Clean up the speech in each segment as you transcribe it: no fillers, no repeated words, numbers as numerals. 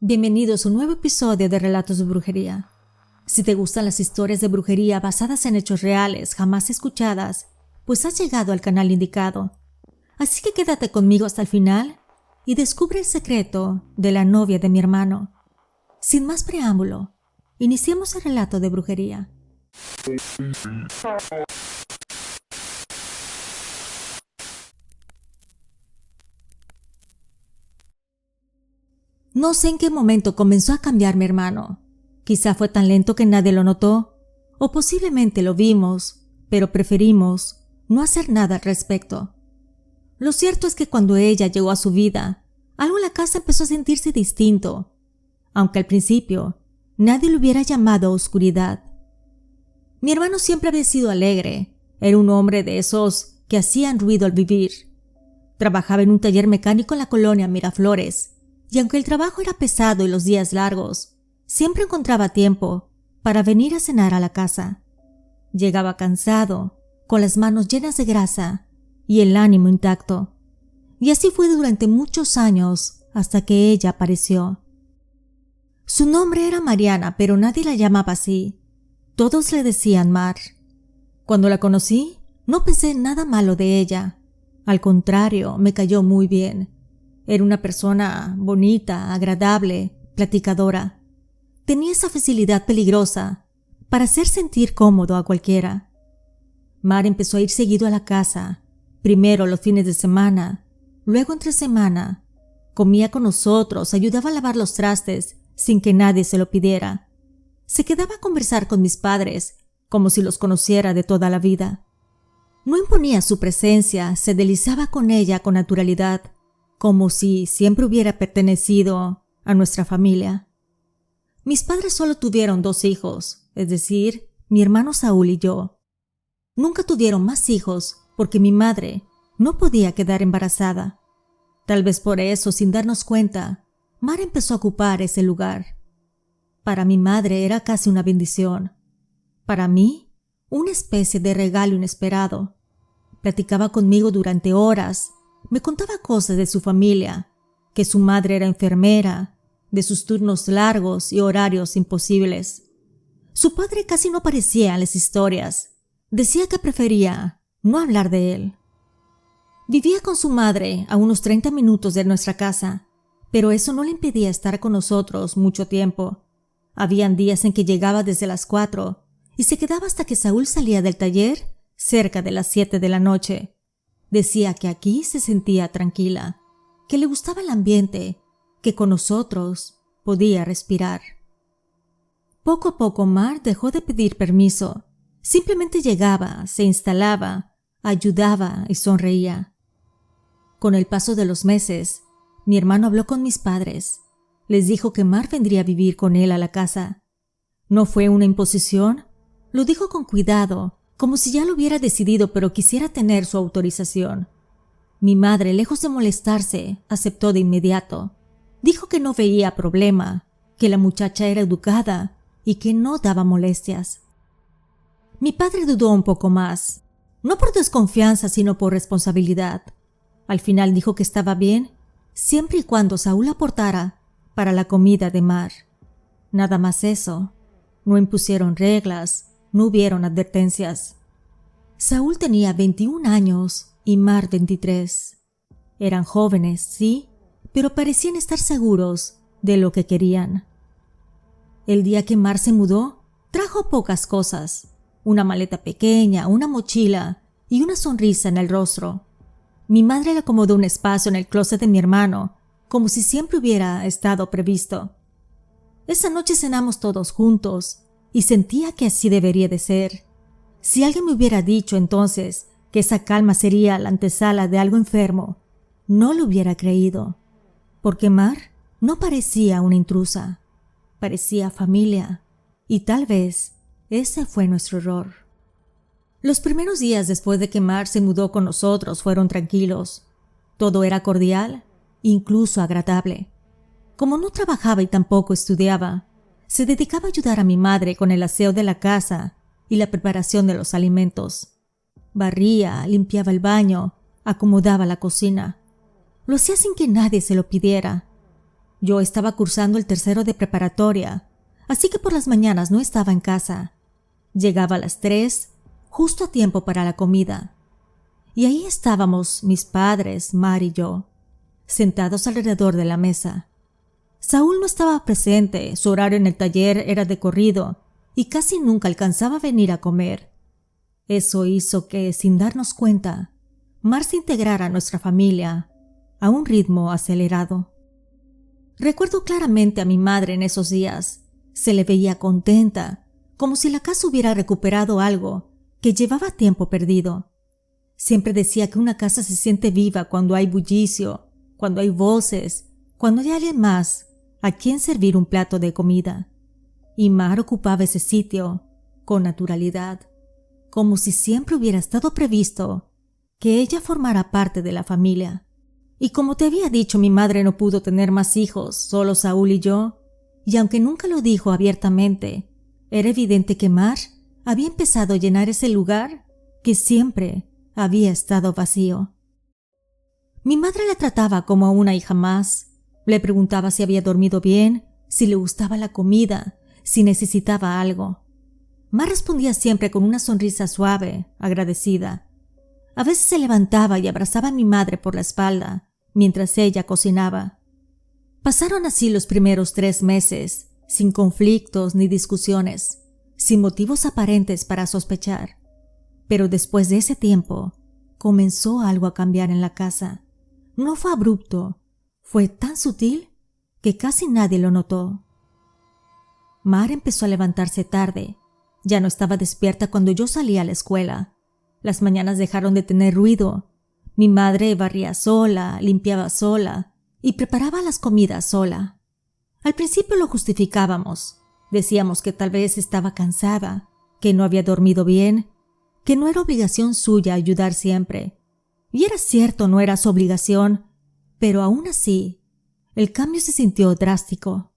Bienvenidos a un nuevo episodio de Relatos de Brujería. Si te gustan las historias de brujería basadas en hechos reales jamás escuchadas, pues has llegado al canal indicado. Así que quédate conmigo hasta el final y descubre el secreto de la novia de mi hermano. Sin más preámbulo, iniciemos el relato de brujería. No sé en qué momento comenzó a cambiar mi hermano. Quizá fue tan lento que nadie lo notó, o posiblemente lo vimos, pero preferimos no hacer nada al respecto. Lo cierto es que cuando ella llegó a su vida, algo en la casa empezó a sentirse distinto, aunque al principio nadie lo hubiera llamado oscuridad. Mi hermano siempre había sido alegre, era un hombre de esos que hacían ruido al vivir. Trabajaba en un taller mecánico en la colonia Miraflores, y aunque el trabajo era pesado y los días largos, siempre encontraba tiempo para venir a cenar a la casa. Llegaba cansado, con las manos llenas de grasa y el ánimo intacto. Y así fue durante muchos años hasta que ella apareció. Su nombre era Mariana, pero nadie la llamaba así. Todos le decían Mar. Cuando la conocí, no pensé en nada malo de ella. Al contrario, me cayó muy bien. Era una persona bonita, agradable, platicadora. Tenía esa facilidad peligrosa para hacer sentir cómodo a cualquiera. Mar empezó a ir seguido a la casa, primero los fines de semana, luego entre semana. Comía con nosotros, ayudaba a lavar los trastes sin que nadie se lo pidiera. Se quedaba a conversar con mis padres como si los conociera de toda la vida. No imponía su presencia, se deslizaba con ella con naturalidad, como si siempre hubiera pertenecido a nuestra familia. Mis padres solo tuvieron 2 hijos, es decir, mi hermano Saúl y yo. Nunca tuvieron más hijos porque mi madre no podía quedar embarazada. Tal vez por eso, sin darnos cuenta, Mar empezó a ocupar ese lugar. Para mi madre era casi una bendición. Para mí, una especie de regalo inesperado. Platicaba conmigo durante horas. Me contaba cosas de su familia, que su madre era enfermera, de sus turnos largos y horarios imposibles. Su padre casi no aparecía en las historias. Decía que prefería no hablar de él. Vivía con su madre a unos 30 minutos de nuestra casa, pero eso no le impedía estar con nosotros mucho tiempo. Habían días en que llegaba desde las 4 y se quedaba hasta que Saúl salía del taller cerca de las 7 de la noche. Decía que aquí se sentía tranquila, que le gustaba el ambiente, que con nosotros podía respirar. Poco a poco Mar dejó de pedir permiso. Simplemente llegaba, se instalaba, ayudaba y sonreía. Con el paso de los meses, mi hermano habló con mis padres. Les dijo que Mar vendría a vivir con él a la casa. No fue una imposición, lo dijo con cuidado, como si ya lo hubiera decidido, pero quisiera tener su autorización. Mi madre, lejos de molestarse, aceptó de inmediato. Dijo que no veía problema, que la muchacha era educada y que no daba molestias. Mi padre dudó un poco más, no por desconfianza, sino por responsabilidad. Al final dijo que estaba bien, siempre y cuando Saúl aportara para la comida de Mar. Nada más eso. No impusieron reglas. No hubieron advertencias. Saúl tenía 21 años y Mar 23. Eran jóvenes, sí, pero parecían estar seguros de lo que querían. El día que Mar se mudó, trajo pocas cosas. Una maleta pequeña, una mochila y una sonrisa en el rostro. Mi madre le acomodó un espacio en el closet de mi hermano, como si siempre hubiera estado previsto. Esa noche cenamos todos juntos, y sentía que así debería de ser. Si alguien me hubiera dicho entonces que esa calma sería la antesala de algo enfermo, no lo hubiera creído, porque Mar no parecía una intrusa, parecía familia, y tal vez ese fue nuestro error. Los primeros días después de que Mar se mudó con nosotros fueron tranquilos. Todo era cordial, incluso agradable. Como no trabajaba y tampoco estudiaba, se dedicaba a ayudar a mi madre con el aseo de la casa y la preparación de los alimentos. Barría, limpiaba el baño, acomodaba la cocina. Lo hacía sin que nadie se lo pidiera. Yo estaba cursando el tercero de preparatoria, así que por las mañanas no estaba en casa. Llegaba a las 3, justo a tiempo para la comida. Y ahí estábamos mis padres, Mar y yo, sentados alrededor de la mesa. Saúl no estaba presente, su horario en el taller era de corrido y casi nunca alcanzaba a venir a comer. Eso hizo que, sin darnos cuenta, Mar se integrara a nuestra familia a un ritmo acelerado. Recuerdo claramente a mi madre en esos días. Se le veía contenta, como si la casa hubiera recuperado algo que llevaba tiempo perdido. Siempre decía que una casa se siente viva cuando hay bullicio, cuando hay voces, cuando hay alguien más a quien servir un plato de comida. Y Mar ocupaba ese sitio con naturalidad, como si siempre hubiera estado previsto que ella formara parte de la familia. Y como te había dicho, mi madre no pudo tener más hijos, solo Saúl y yo, y aunque nunca lo dijo abiertamente, era evidente que Mar había empezado a llenar ese lugar que siempre había estado vacío. Mi madre la trataba como a una hija más. Le preguntaba si había dormido bien, si le gustaba la comida, si necesitaba algo. Mar respondía siempre con una sonrisa suave, agradecida. A veces se levantaba y abrazaba a mi madre por la espalda, mientras ella cocinaba. Pasaron así los primeros 3 meses, sin conflictos ni discusiones, sin motivos aparentes para sospechar. Pero después de ese tiempo, comenzó algo a cambiar en la casa. No fue abrupto, fue tan sutil que casi nadie lo notó. Mar empezó a levantarse tarde. Ya no estaba despierta cuando yo salía a la escuela. Las mañanas dejaron de tener ruido. Mi madre barría sola, limpiaba sola y preparaba las comidas sola. Al principio lo justificábamos. Decíamos que tal vez estaba cansada, que no había dormido bien, que no era obligación suya ayudar siempre. Y era cierto, no era su obligación, pero aún así, el cambio se sintió drástico.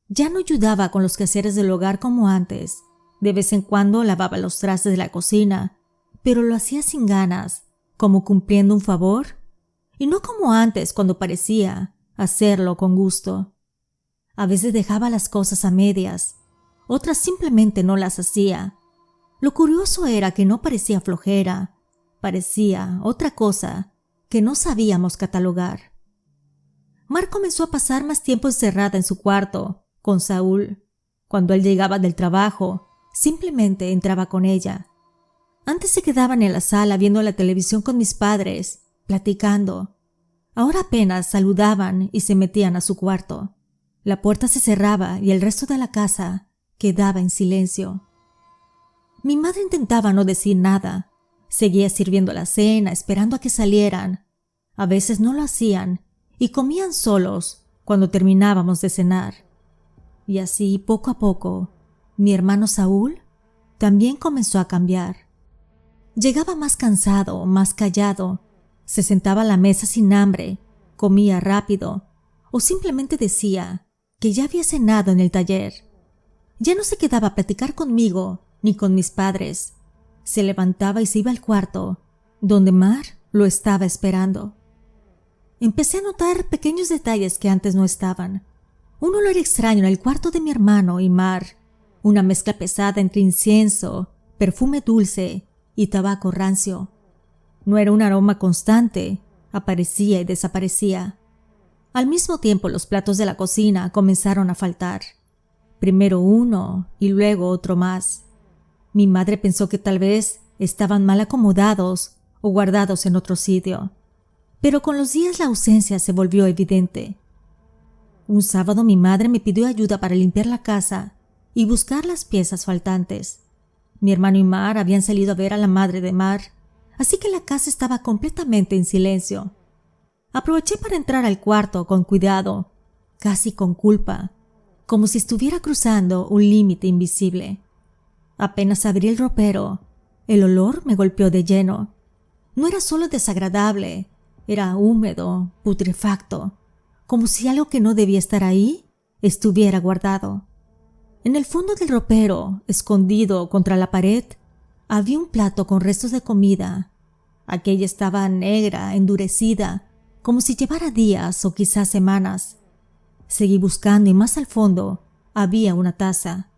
Ya no ayudaba con los quehaceres del hogar como antes. De vez en cuando lavaba los trastes de la cocina, pero lo hacía sin ganas, como cumpliendo un favor, y no como antes cuando parecía hacerlo con gusto. A veces dejaba las cosas a medias, otras simplemente no las hacía. Lo curioso era que no parecía flojera, parecía otra cosa que no sabíamos catalogar. Mar comenzó a pasar más tiempo encerrada en su cuarto, con Saúl. Cuando él llegaba del trabajo, simplemente entraba con ella. Antes se quedaban en la sala viendo la televisión con mis padres, platicando. Ahora apenas saludaban y se metían a su cuarto. La puerta se cerraba y el resto de la casa quedaba en silencio. Mi madre intentaba no decir nada. Seguía sirviendo la cena, esperando a que salieran. A veces no lo hacían y comían solos cuando terminábamos de cenar. Y así, poco a poco, mi hermano Saúl también comenzó a cambiar. Llegaba más cansado, más callado, se sentaba a la mesa sin hambre, comía rápido o simplemente decía que ya había cenado en el taller. Ya no se quedaba a platicar conmigo ni con mis padres. Se levantaba y se iba al cuarto, donde Mar lo estaba esperando. Empecé a notar pequeños detalles que antes no estaban. Un olor extraño en el cuarto de mi hermano y Mar, una mezcla pesada entre incienso, perfume dulce y tabaco rancio. No era un aroma constante, aparecía y desaparecía. Al mismo tiempo los platos de la cocina comenzaron a faltar. Primero uno y luego otro más. Mi madre pensó que tal vez estaban mal acomodados o guardados en otro sitio. Pero con los días la ausencia se volvió evidente. Un sábado mi madre me pidió ayuda para limpiar la casa y buscar las piezas faltantes. Mi hermano y Mar habían salido a ver a la madre de Mar, así que la casa estaba completamente en silencio. Aproveché para entrar al cuarto con cuidado, casi con culpa, como si estuviera cruzando un límite invisible. Apenas abrí el ropero, el olor me golpeó de lleno. No era solo desagradable, era húmedo, putrefacto, como si algo que no debía estar ahí estuviera guardado. En el fondo del ropero, escondido contra la pared, había un plato con restos de comida. Aquella estaba negra, endurecida, como si llevara días o quizás semanas. Seguí buscando y más al fondo había una taza.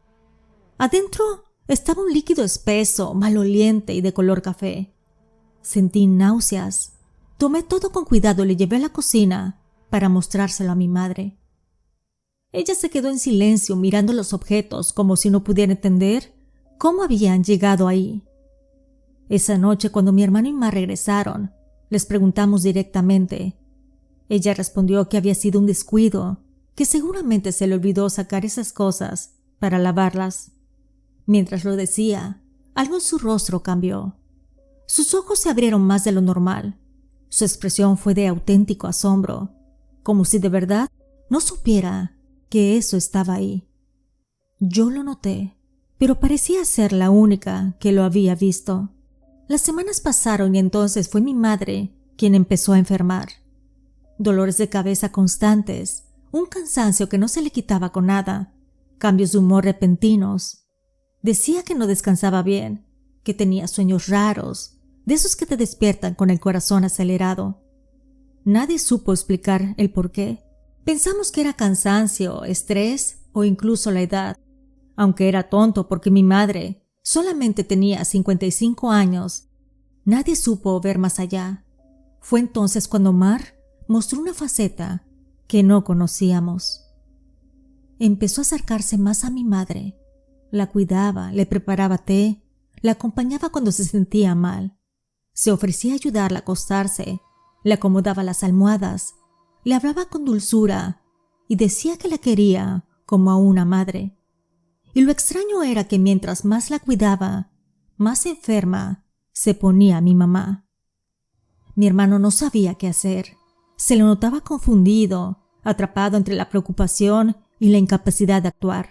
Adentro estaba un líquido espeso, maloliente y de color café. Sentí náuseas. Tomé todo con cuidado y le llevé a la cocina para mostrárselo a mi madre. Ella se quedó en silencio mirando los objetos como si no pudiera entender cómo habían llegado ahí. Esa noche, cuando mi hermano y Ma regresaron, les preguntamos directamente. Ella respondió que había sido un descuido, que seguramente se le olvidó sacar esas cosas para lavarlas. Mientras lo decía, algo en su rostro cambió. Sus ojos se abrieron más de lo normal. Su expresión fue de auténtico asombro, como si de verdad no supiera que eso estaba ahí. Yo lo noté, pero parecía ser la única que lo había visto. Las semanas pasaron y entonces fue mi madre quien empezó a enfermar. Dolores de cabeza constantes, un cansancio que no se le quitaba con nada, cambios de humor repentinos. Decía que no descansaba bien, que tenía sueños raros, de esos que te despiertan con el corazón acelerado. Nadie supo explicar el por qué. Pensamos que era cansancio, estrés o incluso la edad, aunque era tonto porque mi madre solamente tenía 55 años. Nadie supo ver más allá. Fue entonces cuando Mar mostró una faceta que no conocíamos. Empezó a acercarse más a mi madre. La cuidaba, le preparaba té, la acompañaba cuando se sentía mal. Se ofrecía a ayudarla a acostarse, le acomodaba las almohadas, le hablaba con dulzura y decía que la quería como a una madre. Y lo extraño era que mientras más la cuidaba, más enferma se ponía mi mamá. Mi hermano no sabía qué hacer. Se lo notaba confundido, atrapado entre la preocupación y la incapacidad de actuar.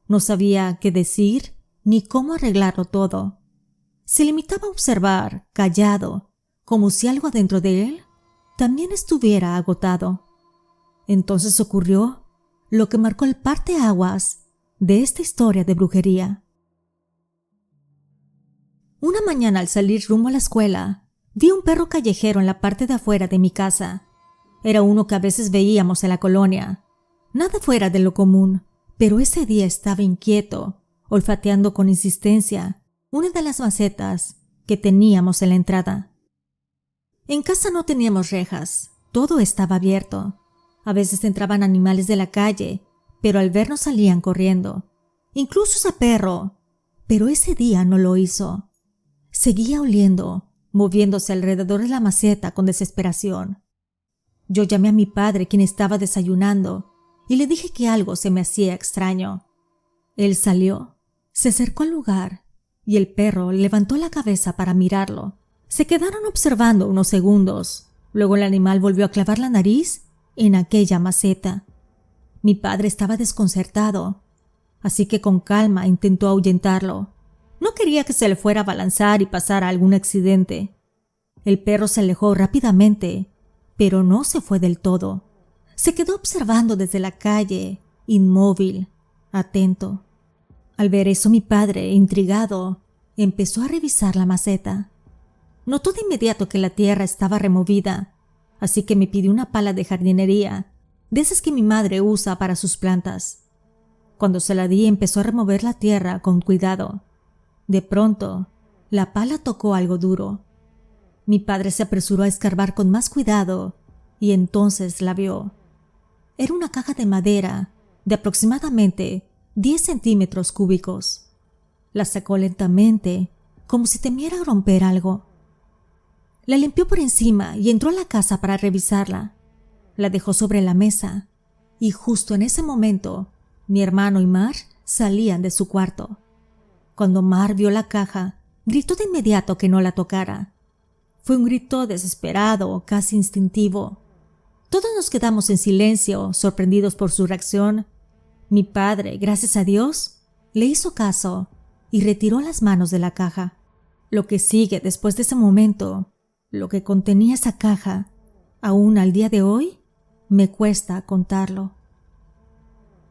No sabía qué decir ni cómo arreglarlo todo. Se limitaba a observar, callado, como si algo dentro de él también estuviera agotado. Entonces ocurrió lo que marcó el parteaguas de esta historia de brujería. Una mañana al salir rumbo a la escuela, vi un perro callejero en la parte de afuera de mi casa. Era uno que a veces veíamos en la colonia. Nada fuera de lo común, pero ese día estaba inquieto, olfateando con insistencia una de las macetas que teníamos en la entrada. En casa no teníamos rejas, todo estaba abierto. A veces entraban animales de la calle, pero al vernos salían corriendo. Incluso ese perro, pero ese día no lo hizo. Seguía oliendo, moviéndose alrededor de la maceta con desesperación. Yo llamé a mi padre, quien estaba desayunando, y le dije que algo se me hacía extraño. Él salió, se acercó al lugar, y el perro levantó la cabeza para mirarlo. Se quedaron observando unos segundos. Luego el animal volvió a clavar la nariz en aquella maceta. Mi padre estaba desconcertado, así que con calma intentó ahuyentarlo. No quería que se le fuera a abalanzar y pasara algún accidente. El perro se alejó rápidamente, pero no se fue del todo. Se quedó observando desde la calle, inmóvil, atento. Al ver eso, mi padre, intrigado, empezó a revisar la maceta. Notó de inmediato que la tierra estaba removida, así que me pidió una pala de jardinería, de esas que mi madre usa para sus plantas. Cuando se la di, empezó a remover la tierra con cuidado. De pronto, la pala tocó algo duro. Mi padre se apresuró a escarbar con más cuidado y entonces la vio. Era una caja de madera de aproximadamente 10 centímetros cúbicos. La sacó lentamente, como si temiera romper algo. La limpió por encima y entró a la casa para revisarla. La dejó sobre la mesa y justo en ese momento mi hermano y Mar salían de su cuarto. Cuando Mar vio la caja, gritó de inmediato que no la tocara. Fue un grito desesperado, casi instintivo. Todos nos quedamos en silencio, sorprendidos por su reacción. Mi padre, gracias a Dios, le hizo caso y retiró las manos de la caja. Lo que sigue después de ese momento, lo que contenía esa caja, aún al día de hoy, me cuesta contarlo.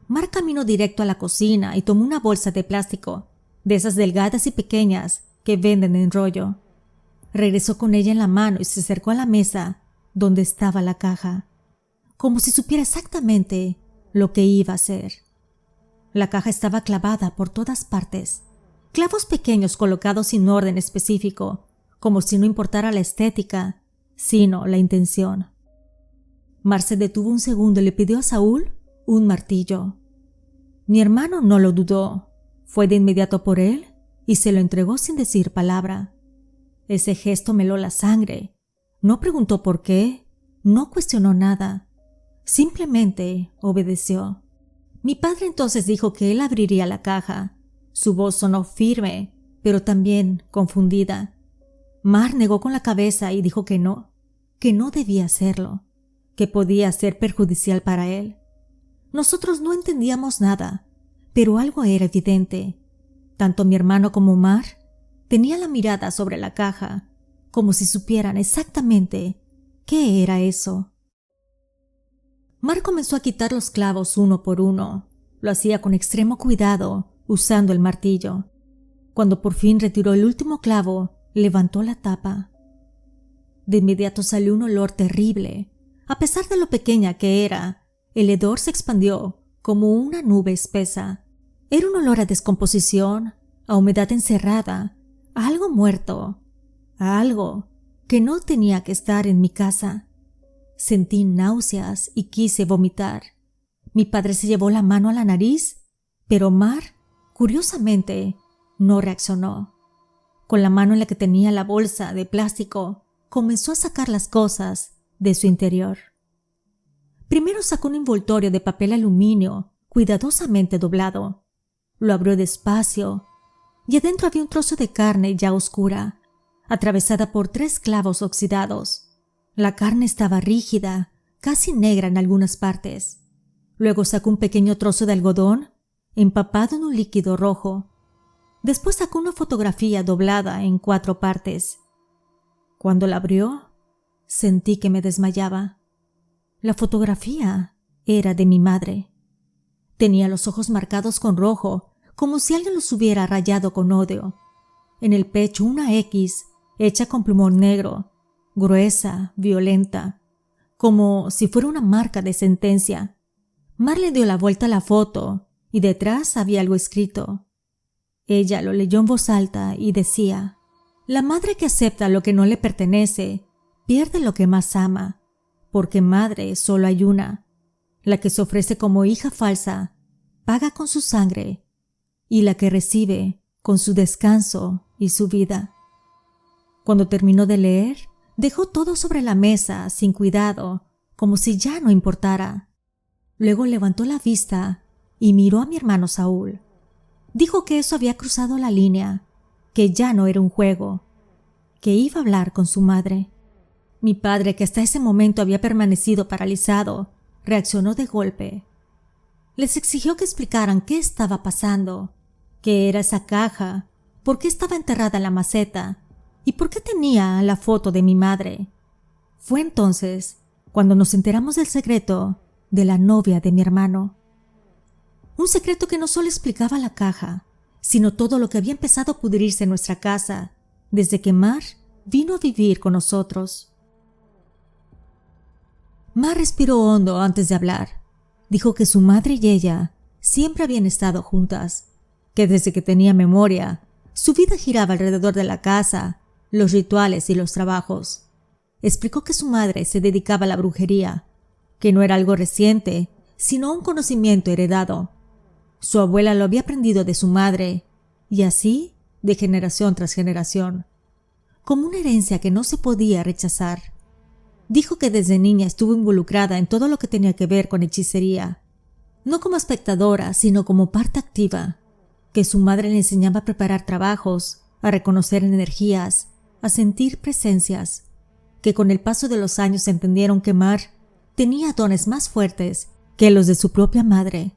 Mar caminó directo a la cocina y tomó una bolsa de plástico, de esas delgadas y pequeñas que venden en rollo. Regresó con ella en la mano y se acercó a la mesa donde estaba la caja, como si supiera exactamente lo que iba a hacer. La caja estaba clavada por todas partes, clavos pequeños colocados sin orden específico, como si no importara la estética, sino la intención. Mar se detuvo un segundo y le pidió a Saúl un martillo. Mi hermano no lo dudó, fue de inmediato por él y se lo entregó sin decir palabra. Ese gesto me heló la sangre. No preguntó por qué, no cuestionó nada, simplemente obedeció. Mi padre entonces dijo que él abriría la caja. Su voz sonó firme, pero también confundida. Mar negó con la cabeza y dijo que no debía hacerlo, que podía ser perjudicial para él. Nosotros no entendíamos nada, pero algo era evidente. Tanto mi hermano como Mar tenían la mirada sobre la caja, como si supieran exactamente qué era eso. Mar comenzó a quitar los clavos uno por uno. Lo hacía con extremo cuidado, usando el martillo. Cuando por fin retiró el último clavo, levantó la tapa. De inmediato salió un olor terrible. A pesar de lo pequeña que era, el hedor se expandió como una nube espesa. Era un olor a descomposición, a humedad encerrada, a algo muerto, a algo que no tenía que estar en mi casa. Sentí náuseas y quise vomitar. Mi padre se llevó la mano a la nariz, pero Mar, curiosamente, no reaccionó. Con la mano en la que tenía la bolsa de plástico, comenzó a sacar las cosas de su interior. Primero sacó un envoltorio de papel aluminio cuidadosamente doblado. Lo abrió despacio y adentro había un trozo de carne ya oscura, atravesada por 3 clavos oxidados. La carne estaba rígida, casi negra en algunas partes. Luego sacó un pequeño trozo de algodón empapado en un líquido rojo. Después sacó una fotografía doblada en 4 partes. Cuando la abrió, sentí que me desmayaba. La fotografía era de mi madre. Tenía los ojos marcados con rojo, como si alguien los hubiera rayado con odio. En el pecho una X hecha con plumón negro, gruesa, violenta, como si fuera una marca de sentencia. Mar le dio la vuelta a la foto y detrás había algo escrito. Ella lo leyó en voz alta y decía: «La madre que acepta lo que no le pertenece pierde lo que más ama, porque madre solo hay una. La que se ofrece como hija falsa paga con su sangre, y la que recibe con su descanso y su vida». Cuando terminó de leer, dejó todo sobre la mesa sin cuidado, como si ya no importara. Luego levantó la vista y miró a mi hermano Saúl. Dijo que eso había cruzado la línea, que ya no era un juego, que iba a hablar con su madre. Mi padre, que hasta ese momento había permanecido paralizado, reaccionó de golpe. Les exigió que explicaran qué estaba pasando, qué era esa caja, por qué estaba enterrada en la maceta y por qué tenía la foto de mi madre. Fue entonces cuando nos enteramos del secreto de la novia de mi hermano. Un secreto que no solo explicaba la caja, sino todo lo que había empezado a pudrirse en nuestra casa desde que Mar vino a vivir con nosotros. Mar respiró hondo antes de hablar. Dijo que su madre y ella siempre habían estado juntas, que desde que tenía memoria, su vida giraba alrededor de la casa, los rituales y los trabajos. Explicó que su madre se dedicaba a la brujería, que no era algo reciente, sino un conocimiento heredado. Su abuela lo había aprendido de su madre, y así de generación tras generación, como una herencia que no se podía rechazar. Dijo que desde niña estuvo involucrada en todo lo que tenía que ver con hechicería, no como espectadora, sino como parte activa, que su madre le enseñaba a preparar trabajos, a reconocer energías, a sentir presencias, que con el paso de los años entendieron que Mar tenía dones más fuertes que los de su propia madre.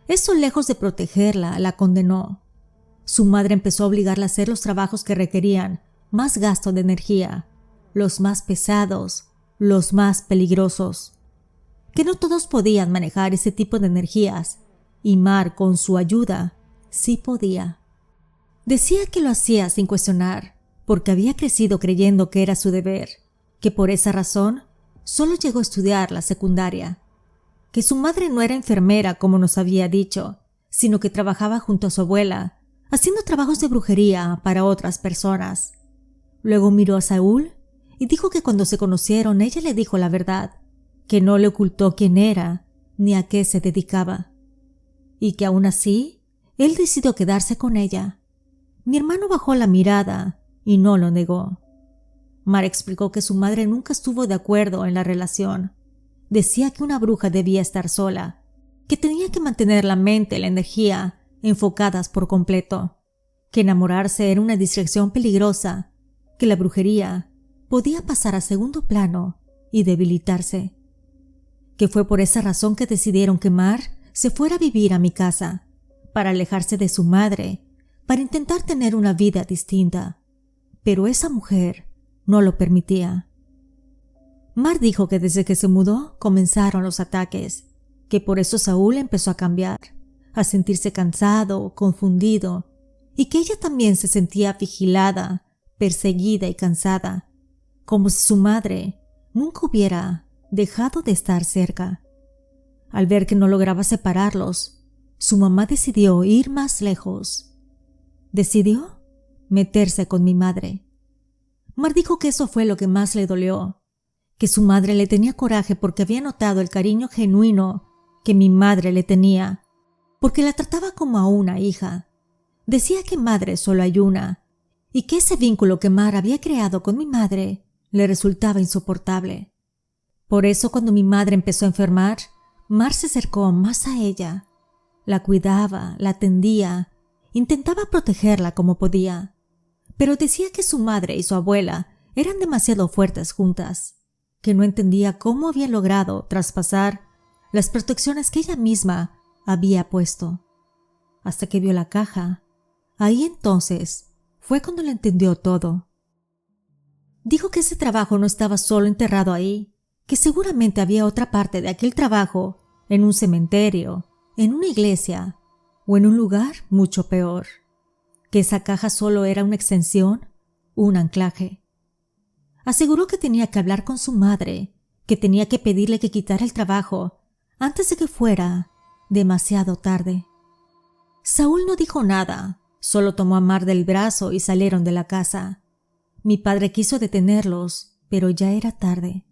Eso, lejos de protegerla, la condenó. Su madre empezó a obligarla a hacer los trabajos que requerían más gasto de energía, los más pesados, los más peligrosos, que no todos podían manejar ese tipo de energías, y Mar, con su ayuda, sí podía. Decía que lo hacía sin cuestionar, porque había crecido creyendo que era su deber, que por esa razón solo llegó a estudiar la secundaria. que su madre no era enfermera como nos había dicho, sino que trabajaba junto a su abuela, haciendo trabajos de brujería para otras personas. Luego miró a Saúl y dijo que cuando se conocieron ella le dijo la verdad, que no le ocultó quién era ni a qué se dedicaba, y que aún así él decidió quedarse con ella. Mi hermano bajó la mirada y no lo negó. Mar explicó que su madre nunca estuvo de acuerdo en la relación. Decía que una bruja debía estar sola, que tenía que mantener la mente y la energía enfocadas por completo, que enamorarse era una distracción peligrosa, que la brujería podía pasar a segundo plano y debilitarse. Que fue por esa razón que decidieron que Mar se fuera a vivir a mi casa, para alejarse de su madre, para intentar tener una vida distinta. Pero esa mujer no lo permitía. Mar dijo que desde que se mudó comenzaron los ataques, que por eso Saúl empezó a cambiar, a sentirse cansado, confundido, y que ella también se sentía vigilada, perseguida y cansada, como si su madre nunca hubiera dejado de estar cerca. Al ver que no lograba separarlos, su mamá decidió ir más lejos. Decidió meterse con mi madre. Mar dijo que eso fue lo que más le dolió, que su madre le tenía coraje porque había notado el cariño genuino que mi madre le tenía, porque la trataba como a una hija. Decía que madre solo hay una, y que ese vínculo que Mar había creado con mi madre le resultaba insoportable. Por eso cuando mi madre empezó a enfermar, Mar se acercó más a ella. La cuidaba, la atendía, intentaba protegerla como podía, pero decía que su madre y su abuela eran demasiado fuertes juntas, que no entendía cómo había logrado traspasar las protecciones que ella misma había puesto. Hasta que vio la caja, ahí entonces fue cuando lo entendió todo. Dijo que ese trabajo no estaba solo enterrado ahí, que seguramente había otra parte de aquel trabajo en un cementerio, en una iglesia o en un lugar mucho peor, que esa caja solo era una extensión, un anclaje. Aseguró que tenía que hablar con su madre, que tenía que pedirle que quitara el trabajo antes de que fuera demasiado tarde. Saúl no dijo nada, solo tomó a Mar del brazo y salieron de la casa. Mi padre quiso detenerlos, pero ya era tarde.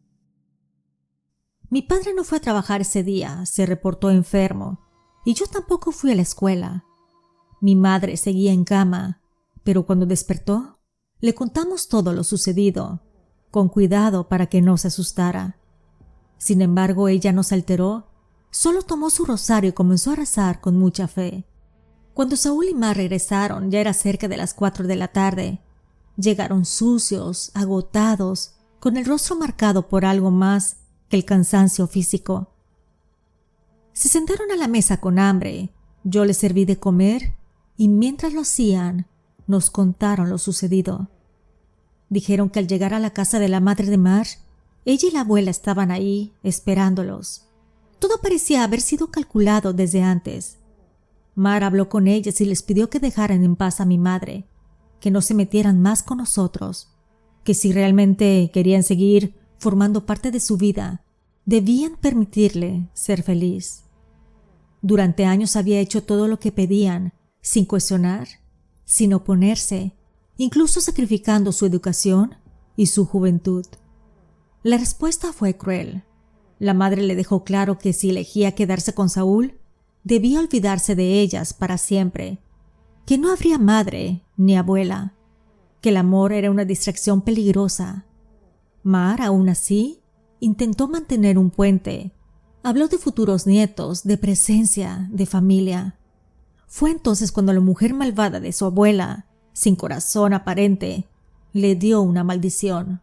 Mi padre no fue a trabajar ese día, se reportó enfermo, y yo tampoco fui a la escuela. Mi madre seguía en cama, pero cuando despertó, le contamos todo lo sucedido, con cuidado para que no se asustara. Sin embargo, ella no se alteró, solo tomó su rosario y comenzó a rezar con mucha fe. Cuando Saúl y Mar regresaron, ya era cerca de las 4 de la tarde. Llegaron sucios, agotados, con el rostro marcado por algo más que el cansancio físico. Se sentaron a la mesa con hambre, yo les serví de comer y mientras lo hacían, nos contaron lo sucedido. Dijeron que al llegar a la casa de la madre de Mar, ella y la abuela estaban ahí, esperándolos. Todo parecía haber sido calculado desde antes. Mar habló con ellas y les pidió que dejaran en paz a mi madre, que no se metieran más con nosotros, que si realmente querían seguir formando parte de su vida, debían permitirle ser feliz. Durante años había hecho todo lo que pedían, sin cuestionar, sin oponerse, incluso sacrificando su educación y su juventud. La respuesta fue cruel. La madre le dejó claro que si elegía quedarse con Saúl, debía olvidarse de ellas para siempre, que no habría madre ni abuela, que el amor era una distracción peligrosa. Mar, aún así, intentó mantener un puente. Habló de futuros nietos, de presencia, de familia. Fue entonces cuando la mujer malvada de su abuela, sin corazón aparente, le dio una maldición.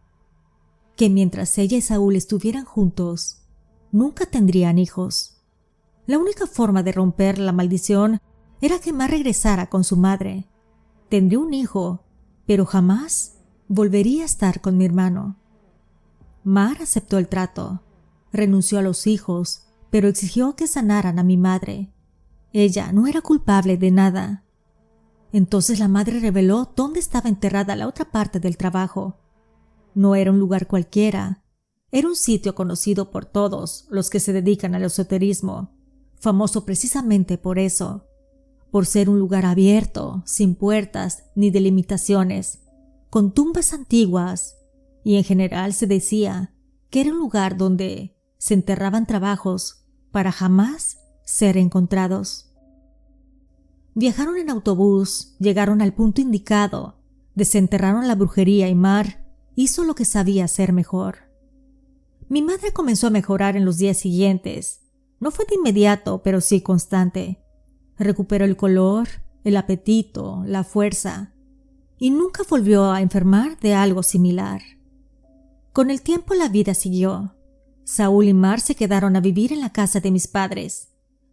Que mientras ella y Saúl estuvieran juntos, nunca tendrían hijos. La única forma de romper la maldición era que Mar regresara con su madre. Tendría un hijo, pero jamás volvería a estar con mi hermano. Mar aceptó el trato, renunció a los hijos, pero exigió que sanaran a mi madre. Ella no era culpable de nada. Entonces la madre reveló dónde estaba enterrada la otra parte del trabajo. No era un lugar cualquiera, Era un sitio conocido por todos los que se dedican al esoterismo, famoso precisamente por eso, por ser un lugar abierto, sin puertas ni delimitaciones, con tumbas antiguas, y en general se decía que era un lugar donde se enterraban trabajos para jamás ser encontrados. Viajaron en autobús, llegaron al punto indicado, desenterraron la brujería y Mar hizo lo que sabía hacer mejor. Mi madre comenzó a mejorar en los días siguientes. No fue de inmediato, pero sí constante. Recuperó el color, el apetito, la fuerza, y nunca volvió a enfermar de algo similar. Con el tiempo la vida siguió. Saúl y Mar se quedaron a vivir en la casa de mis padres.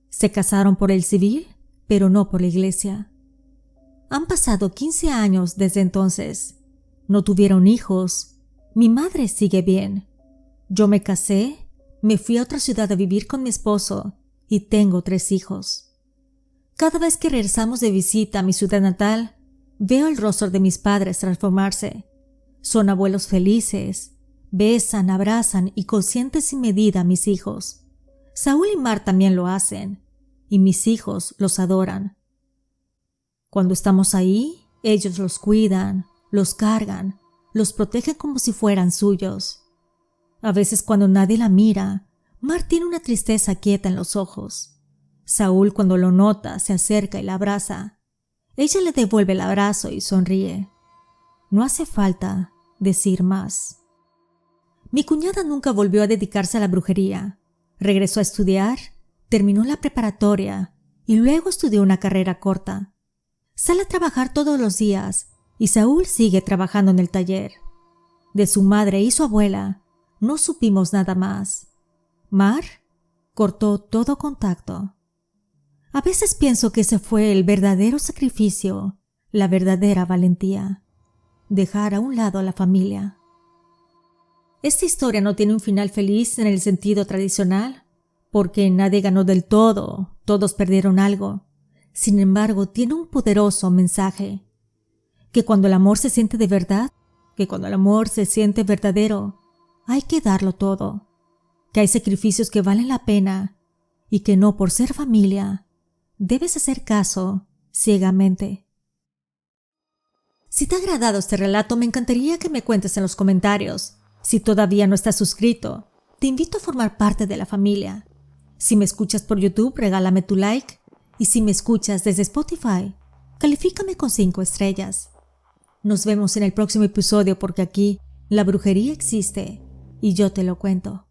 Se casaron por el civil, pero no por la iglesia. Han pasado 15 años desde entonces. No tuvieron hijos. Mi madre sigue bien. Yo me casé, me fui a otra ciudad a vivir con mi esposo y tengo 3 hijos. Cada vez que regresamos de visita a mi ciudad natal, veo el rostro de mis padres transformarse. Son abuelos felices, besan, abrazan y consienten sin medida a mis hijos. Saúl y Mar también lo hacen, y mis hijos los adoran. Cuando estamos ahí, ellos los cuidan, los cargan, los protegen como si fueran suyos. A veces cuando nadie la mira, Mar tiene una tristeza quieta en los ojos. Saúl, cuando lo nota, se acerca y la abraza. Ella le devuelve el abrazo y sonríe. No hace falta decir más. Mi cuñada nunca volvió a dedicarse a la brujería. Regresó a estudiar, terminó la preparatoria y luego estudió una carrera corta. Sale a trabajar todos los días y Saúl sigue trabajando en el taller. De su madre y su abuela no supimos nada más. Mar cortó todo contacto. A veces pienso que ese fue el verdadero sacrificio, la verdadera valentía. Dejar a un lado a la familia. Esta historia no tiene un final feliz en el sentido tradicional, porque nadie ganó del todo, todos perdieron algo. Sin embargo, tiene un poderoso mensaje. Que cuando el amor se siente de verdad, que cuando el amor se siente verdadero, hay que darlo todo. Que hay sacrificios que valen la pena y que no por ser familia debes hacer caso ciegamente. Si te ha agradado este relato, me encantaría que me cuentes en los comentarios. Si todavía no estás suscrito, te invito a formar parte de la familia. Si me escuchas por YouTube, regálame tu like. Y si me escuchas desde Spotify, califícame con 5 estrellas. Nos vemos en el próximo episodio porque aquí la brujería existe y yo te lo cuento.